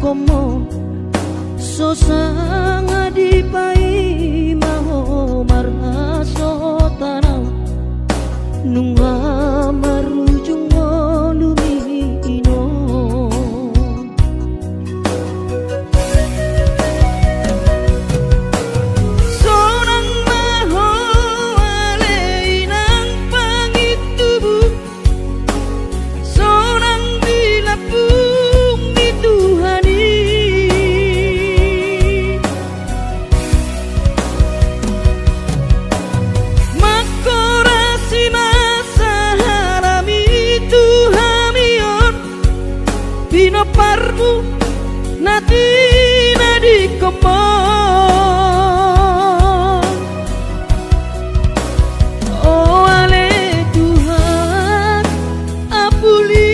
komo so sanga di pai maho marhaso tanau nunga marujung lumino sonang maho aleinang pangitubu sonang dilapung di Tuhani makorasi masa harami Tuhamion Pino parmu nati nadi komon oh ale Tuhan apuli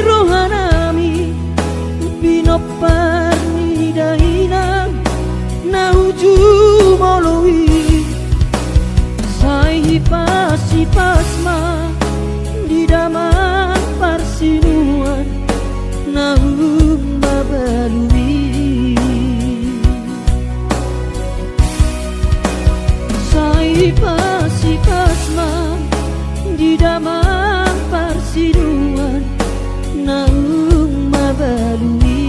rohanami Pino parni dahina na uju molowi sai pasi pasma di daman parsinuan na babalui sai pasi pasma di daman parsinuan na babalui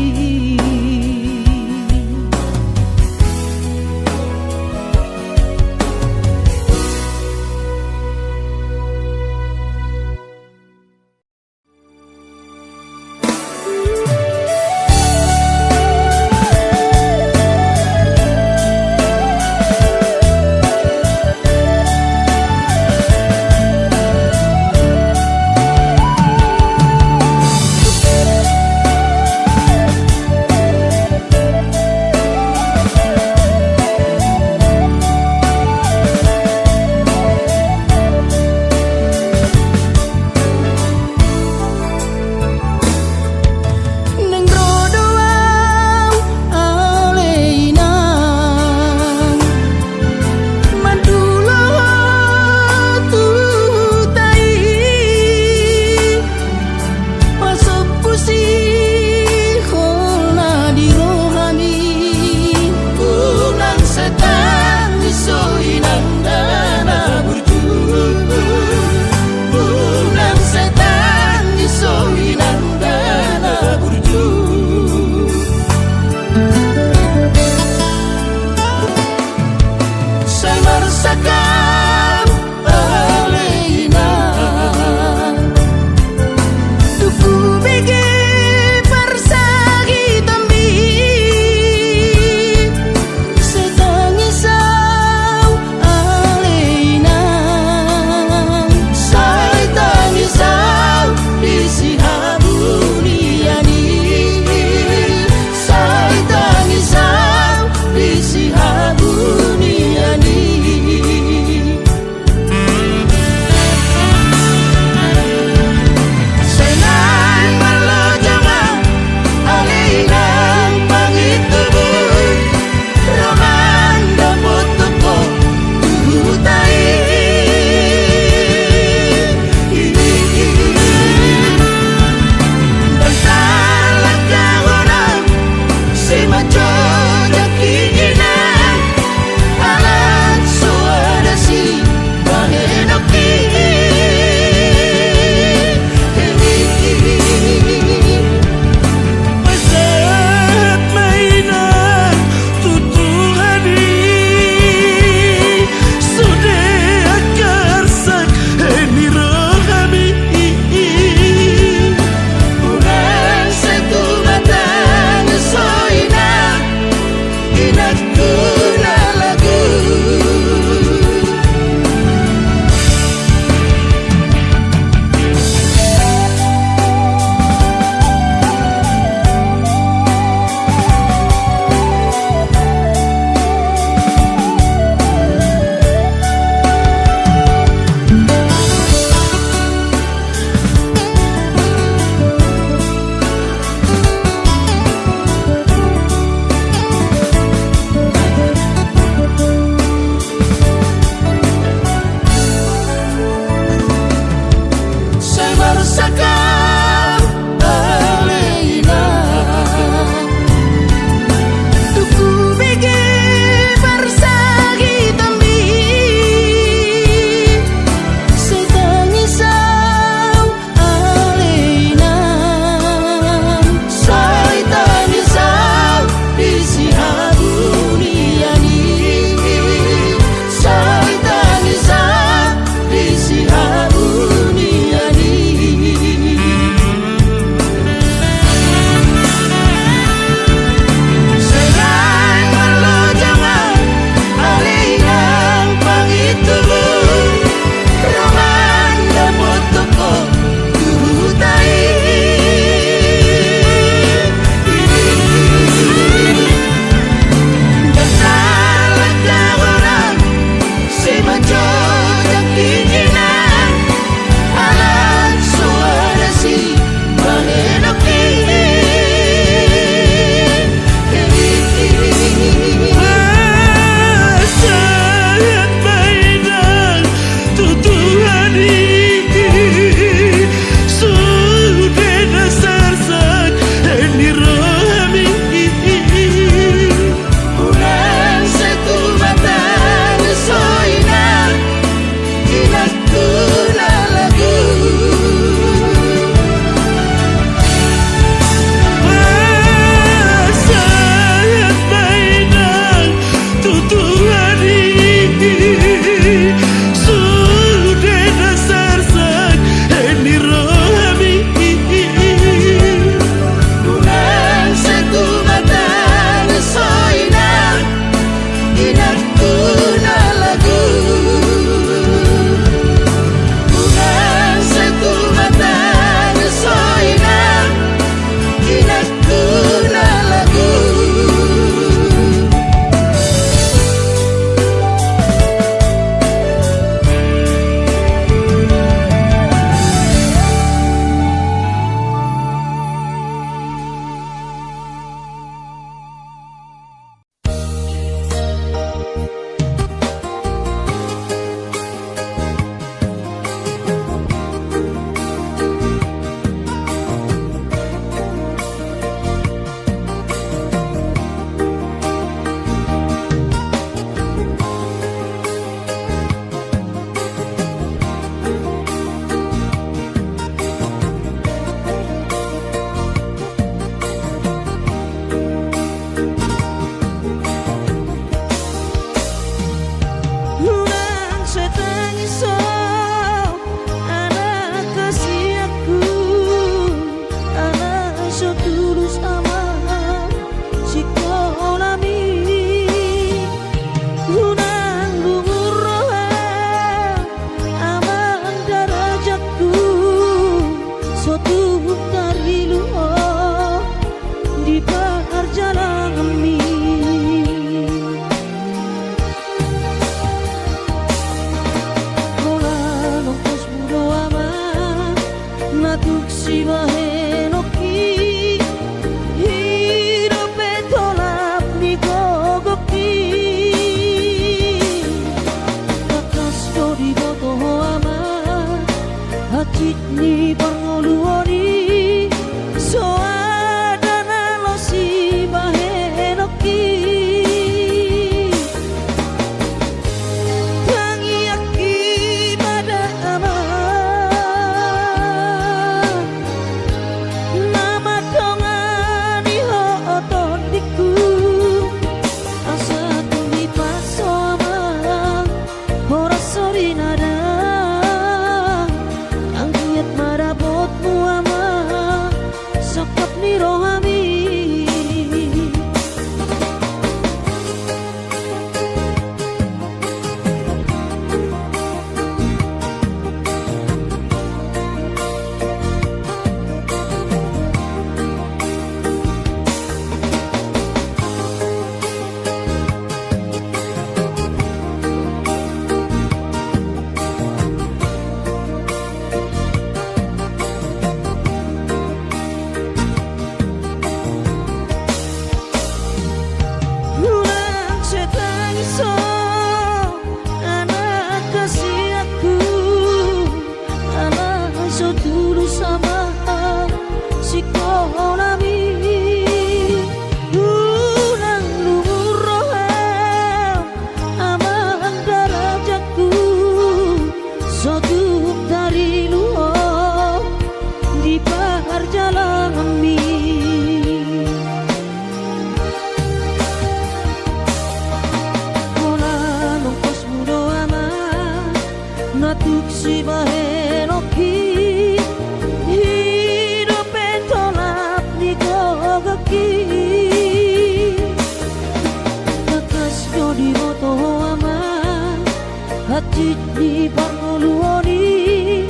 Di Parmoluoni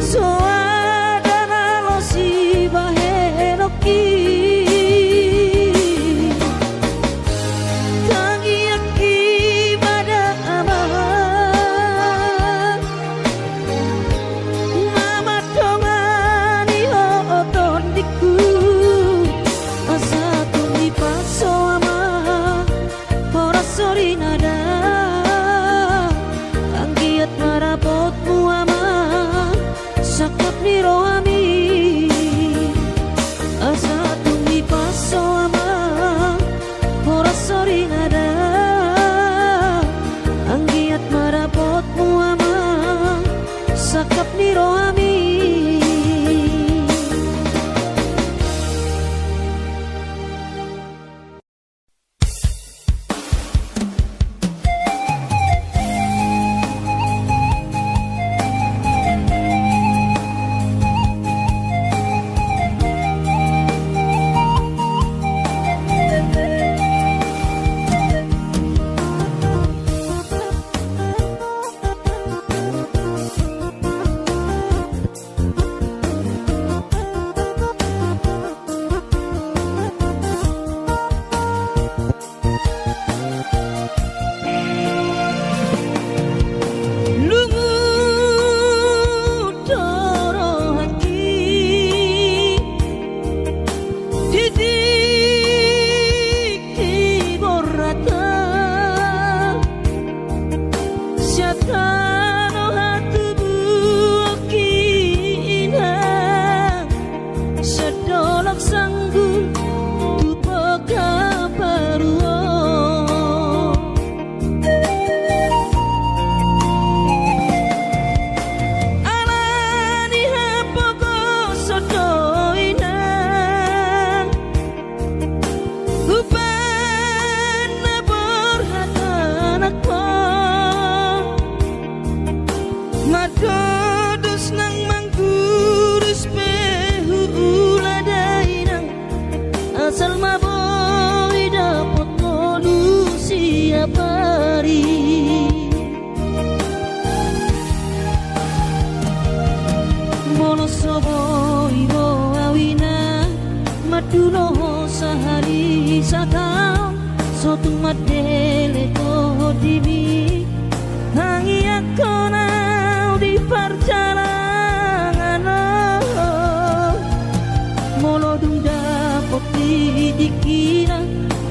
soadana lo si bahenoki tangi aki pada aman mama tongani oton diku asa tuni paso ama ora sori nada marapotmu ama sakap ni roami asa tumi paso ama ora sori nada anggiat marapotmu ama sakap ni roami sehari satau sotung madele to dimi hangi akonau di perjalanan molodung dapot di dikira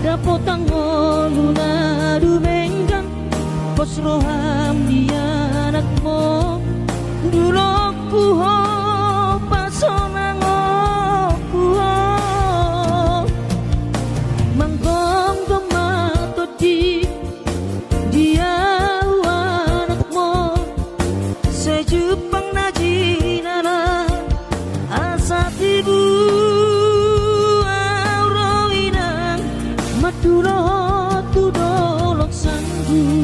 dapot tangoluna dumenggang pos roham dia anakmu dulu kuho pasonang Jepang najinana asa tibu auroinang maduro tudolok sanggu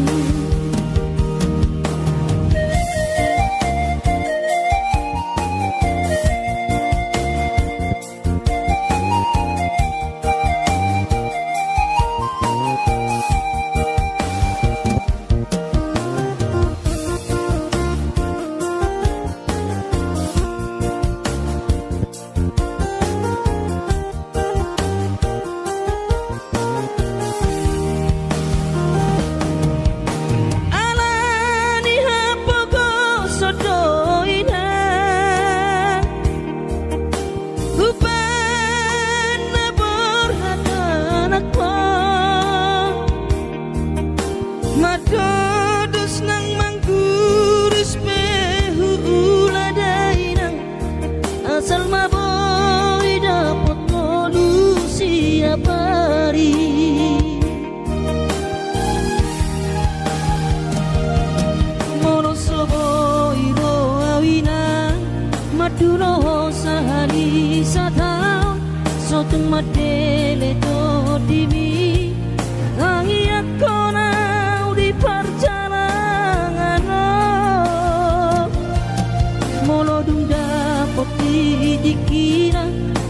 Madodos nang mangguris pehu uladainang asal maboy dapot molu siapari mono soboy roawina maduno sahari satau sotung madele to dimi hangi akona perjalanan molodung dapot dikira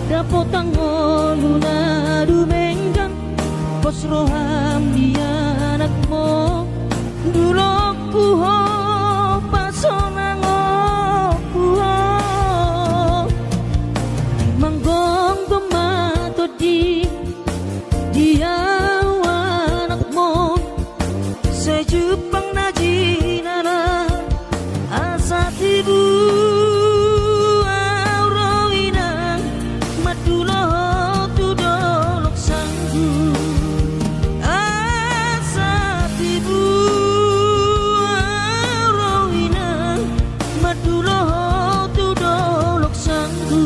dapot tangoluna dumenggang pos roham dia anakmu dulu kuho dia anak mon sejupang na jinana asa tibu aurowina madulo tudolok sanggu asa tibu aurowina madulo tudolok sanggu.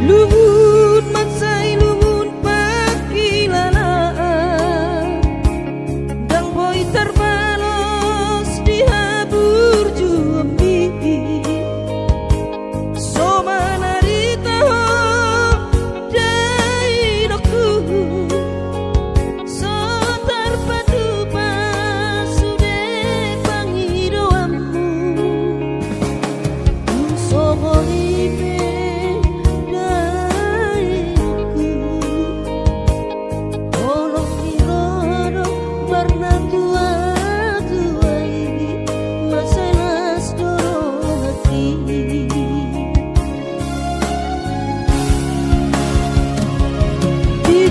Luhun mansai luhun pakilalaan dang boy terbalos dihabur jumbi so manarita ho jai doku so terpadu pasude panghidoammu so moribe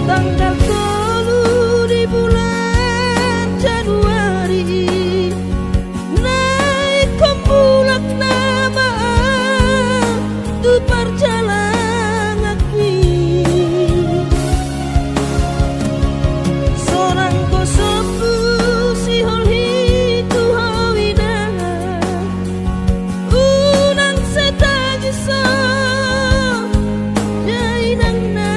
tanggal 10 di bulan Januari naik kembulak nama tu perjalanan aki sorang kosoku si holhi tu hawina unang setagi so jainang na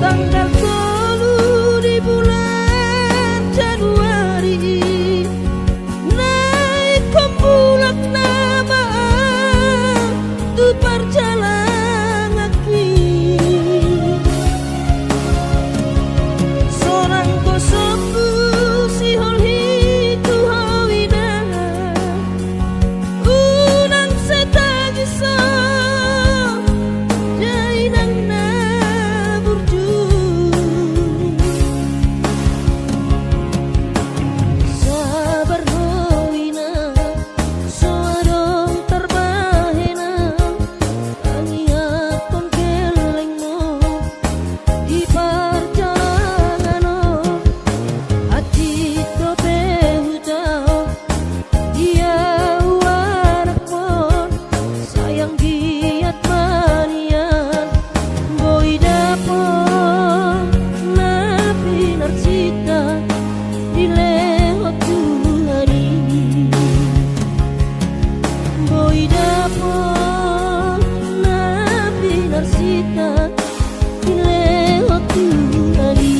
tanggal 10 di bulan Januari naik kembulak nama tu perjalanan aki seorang kosoku si holhi tu hawina unang setagi so jainang na burju sabar hawina soarong terbahena angiaton kelengmo di perjalanan hati trope hujau dia warakmon sayang giat manian boy dapon napi narsita dilewat Tuhari boy dapon napi narsita dilewat Tuhari.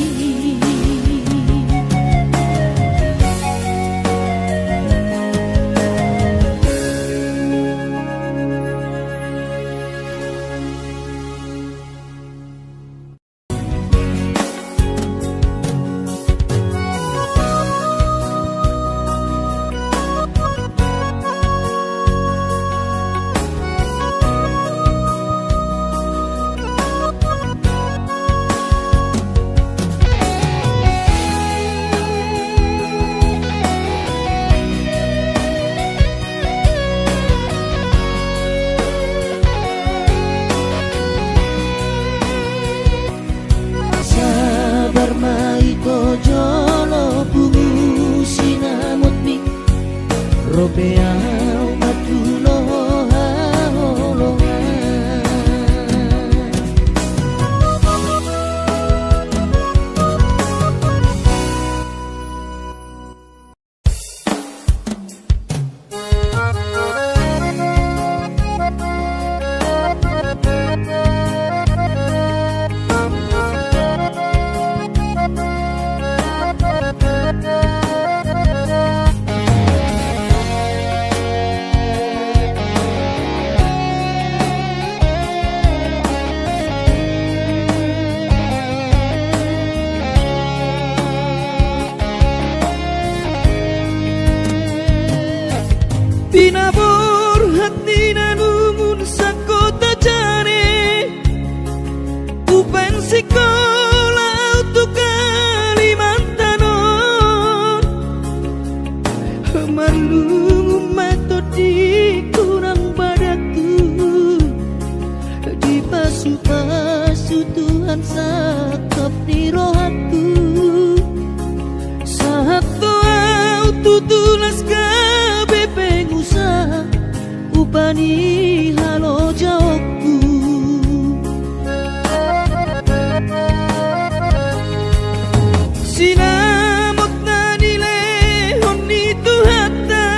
Sabar mai kojolo bungu sinamut mi ropea matulo haolongan Pinabur hati nanumun sakota jane upan sekolah untuk Kalimantanon marlung mato di kurang padaku di pasu-pasu Tuhan sakap di rohatku saat doa tutulas kabe pengusaha upani halo jawabku sinamot na nilehon itu hata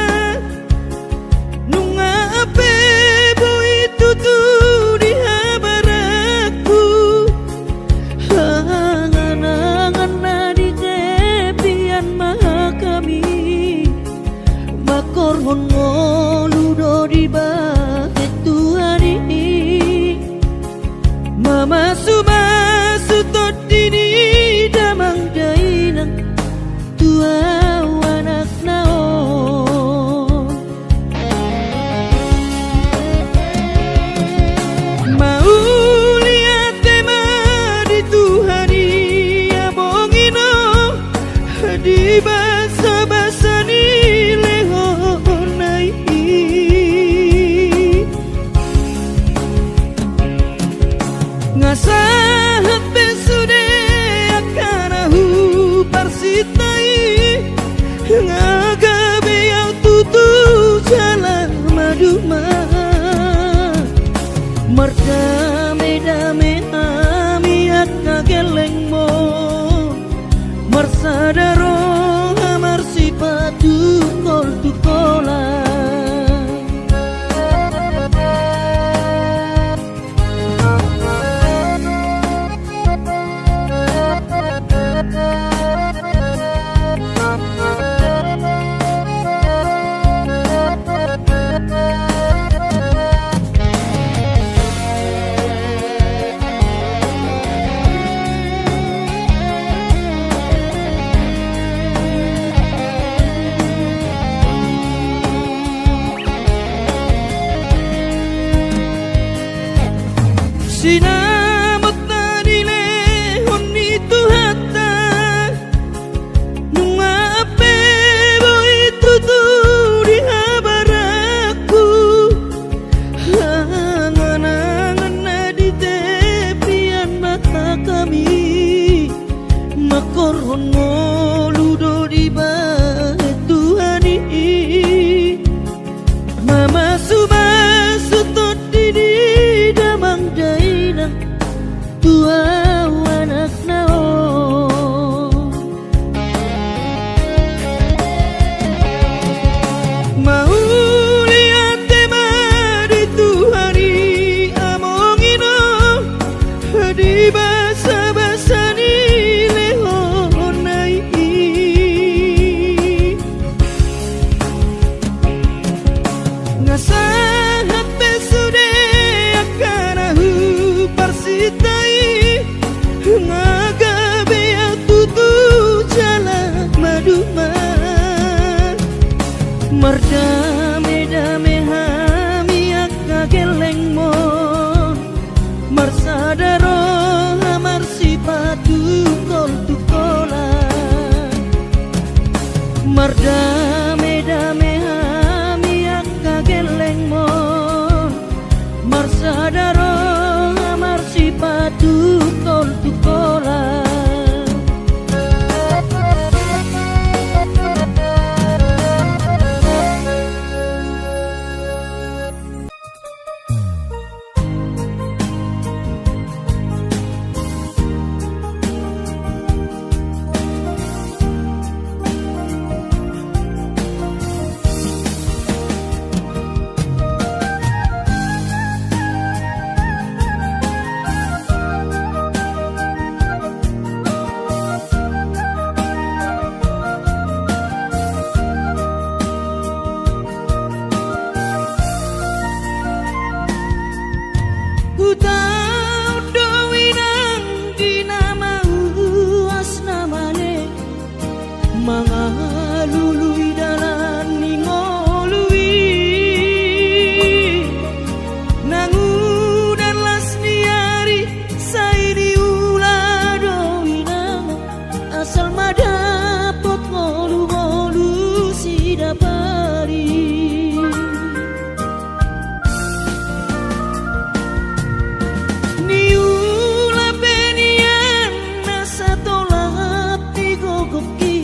nunga ape boy tutu di habaraku angan-angan na di tepian maha kami bakor hongo ludo di bahet Tuhari mama sumasu todini damang dainang tua anak naon mau lihat tema di Tuhari abongino di basa-basa ni lehonai ngasahat besude akanahu parsitai ngagabe yang tutu jalan maduma merdame-dame amiat nagelengmo marsadaro amar sipatu kol tukola hon ngoludo di bahe Tuhani mama subasu tot di damang dainang tua anak nao mau lihat tema di Tuhani amongino di basa-basa ni lehonai ngasahat pesude akanahu parsitai ngagabe tutu jala maduma mardame-dame hami akageleng mo marsadaro hamar sipatu kol tukola mardame-dame hami akageleng mo marsadaro hamar sipatu kol tukola mga luluy dalan ningolui nangudan las niari saidi ulado inang asal madapot ngolu-ngolu sidapari niula benian nasa tolap tigogoki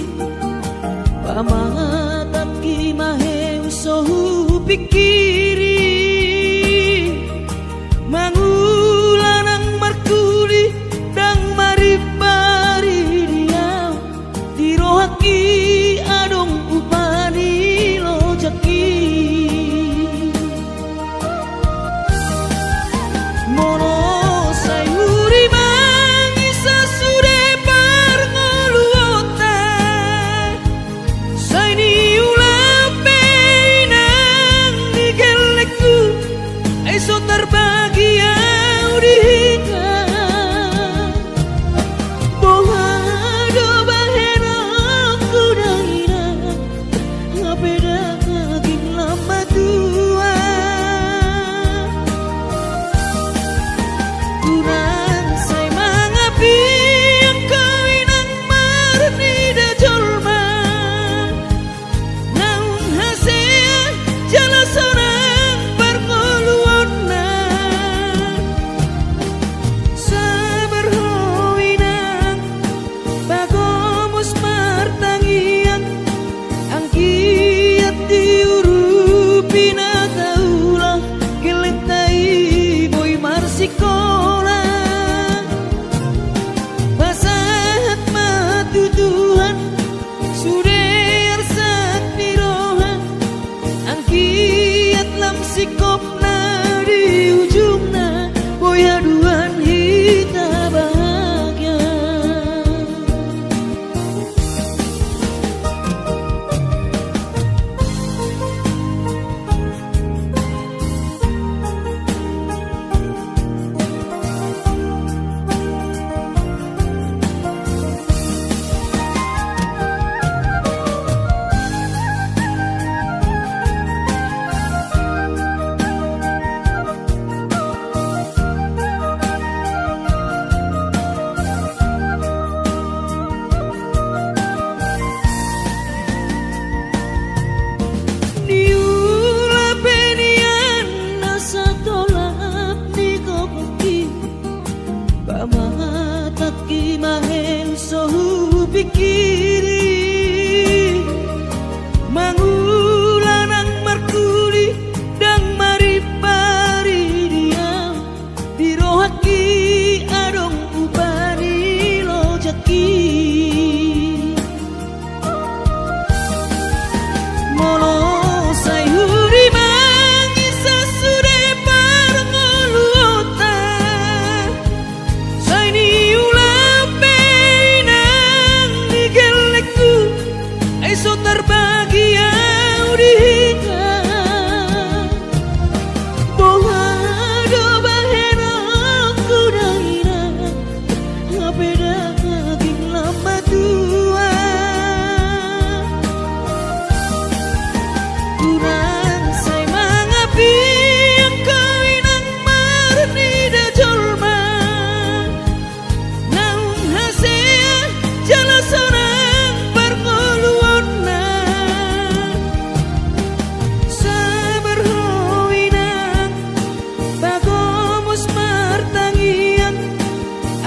pamatat ki maheu sohu pikiri mangulanang markuli dang maribari dia tirohaki adong upani lojaki mono sayuri mangisa sude parngoluota saini ulape nang digeleku eso terbahagia udika bohado bahena kudaina ngapeda kaging lama tua kurang say mangapi ang kainang marni da jolma naung hasea jala sorang parngoluon na sabar hoinang bagomos martangian ang kiat diurupi na taulang kilentai boy marsikola basahat matutuhan suder sat pirohan ang kiat lam sikop na di ujung na boy haduan hita bahagia niula benian nasa tolap nigogoki pamatat ki maheng sohu fikiri mangulanang markuli dang maripari dia dirohaki adong ubani lojaki molo sayuri mangisa sude parngoluota sayni ulape nang digelekku eso terbahagia udika boha do bahena kudaina ngapeda kaging lama tua kurang say mangapi ang kawinang marni da jolma naung hasea jalasanang parngoluonna sabar howinang bagomos martangian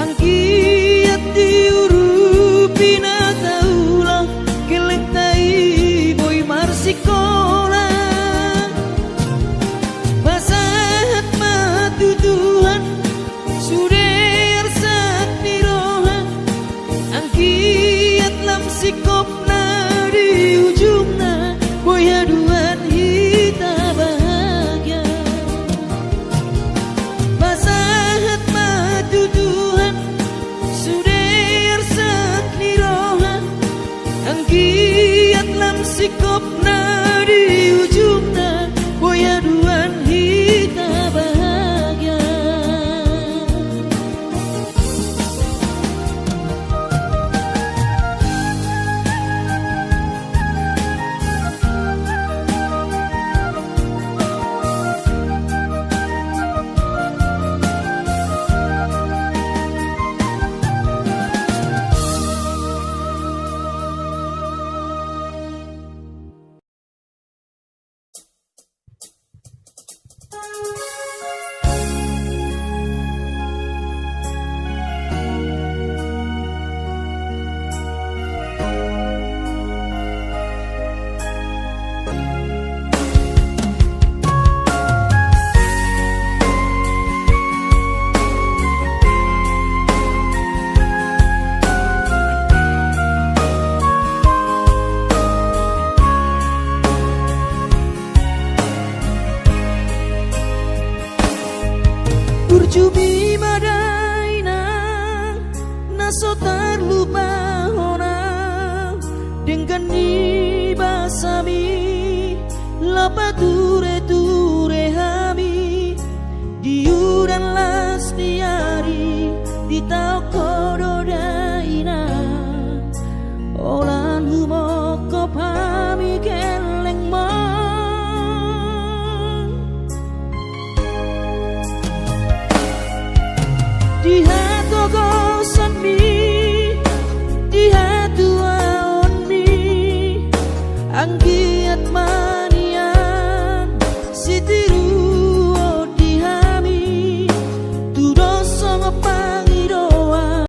ang kiat diurupi na taulang geleng tai boy marsikola basahat matutuhan suder sat nirohan ang kiat lam sikop na di ujungna boy haduan hita bahagia basahat matutuhan suder sat nirohan ang kiat lam sikop na di ujungna boy haduan hita bahagia Urjubi madaina naso terlupa hona dengan ni basami lapa ture hami diuran las diari di toko